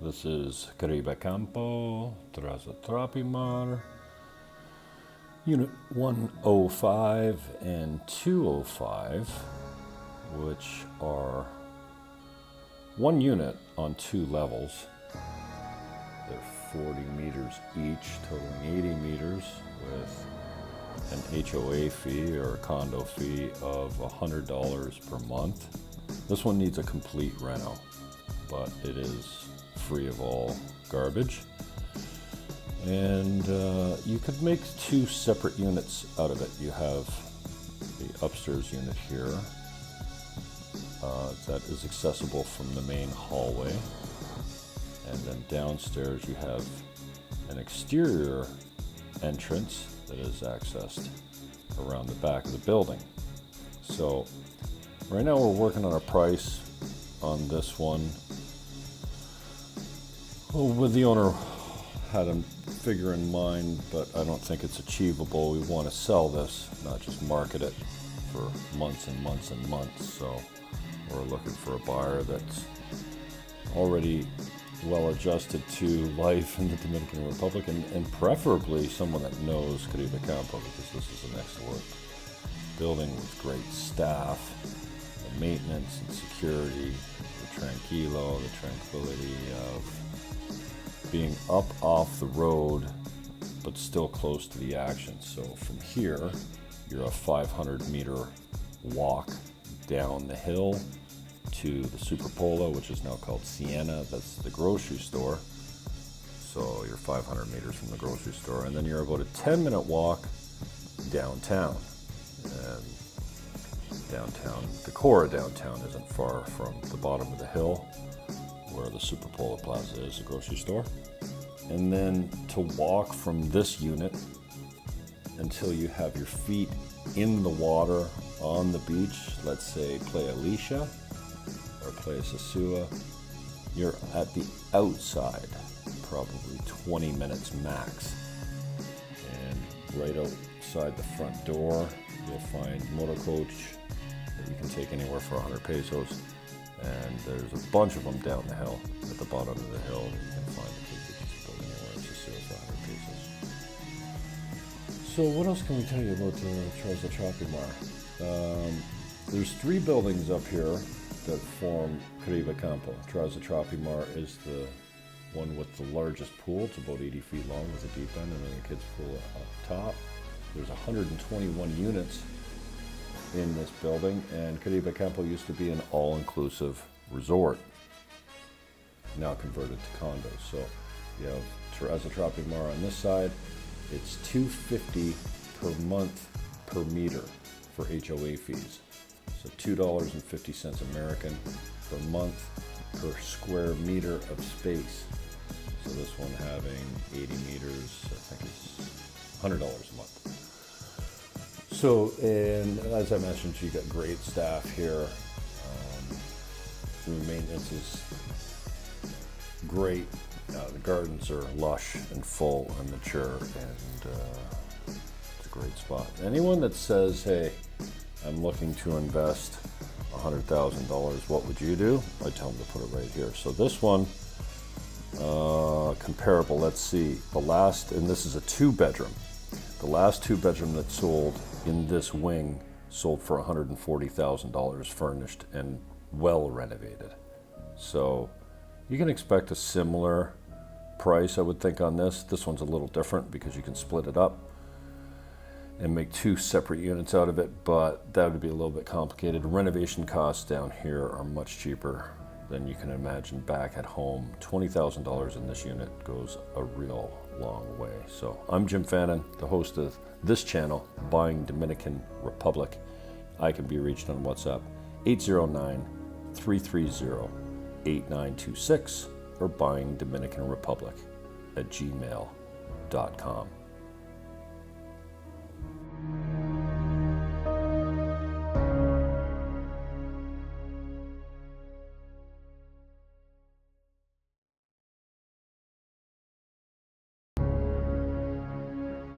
This is Caribe Campo, Terraza Tropimar, Unit 105 and 205, which are one unit on two levels. They're 40 meters each, totaling 80 meters, with an HOA fee or a condo fee of $100 per month. This one needs a complete reno, but it is free of all garbage. And you could make two separate units out of it. You have the upstairs unit here that is accessible from the main hallway. And then downstairs you have an exterior entrance that is accessed around the back of the building. So right now we're working on a price on this one. Well, with the owner had a figure in mind, but I don't think it's achievable. We want to sell this, not just market it for months and months and months. So we're looking for a buyer that's already well adjusted to life in the Dominican Republic, and preferably someone that knows Caribe Campo, because this is an excellent building with great staff, the maintenance and security, the tranquilo, the tranquility of being up off the road but still close to the action. So from here you're a 500-meter walk down the hill to the Super Pola, which is now called Sienna. That's the grocery store. So you're 500 meters from the grocery store, and then you're about a 10-minute walk downtown. And downtown, the core of downtown isn't far from the bottom of the hill where the Super Pola Plaza is, the grocery store. And then to walk from this unit until you have your feet in the water on the beach, let's say Playa Alicia or Playa Sosua, you're at the outside, probably 20 minutes max. And right outside the front door, you'll find motor coach that you can take anywhere for 100 pesos. And there's a bunch of them down the hill, at the bottom of the hill, that you can find the kids that just go anywhere in Sosua for 100 pesos. So what else can we tell you about Terraza Tropimar? There's three buildings up here that form Caribe Campo. Terraza Tropimar is the one with the largest pool. It's about 80 feet long with a deep end, and then the kids' pool up top. There's 121 units in this building, and Caribe Campo used to be an all-inclusive resort, now converted to condos. So you have Terraza Tropimar on this side. It's $2.50 per month per meter for HOA fees. So $2.50 American per month per square meter of space. So this one having 80 meters, I think is $100 a month. So, and as I mentioned, you got great staff here. The maintenance is great. The gardens are lush and full and mature, and it's a great spot. Anyone that says, hey, I'm looking to invest $100,000, what would you do? I tell them to put it right here. So this one, comparable, let's see, the last, and this is a 2-bedroom. The last 2-bedroom that sold in this wing sold for $140,000 furnished and well renovated. So you can expect a similar price, I would think, on this. This one's a little different because you can split it up and make two separate units out of it, but that would be a little bit complicated. Renovation costs down here are much cheaper than you can imagine back at home. $20,000 in this unit goes a real long way. So I'm Jim Fannin, the host of this channel, Buying Dominican Republic. I can be reached on WhatsApp 809-330-8926 or buyingdominicanrepublic@gmail.com.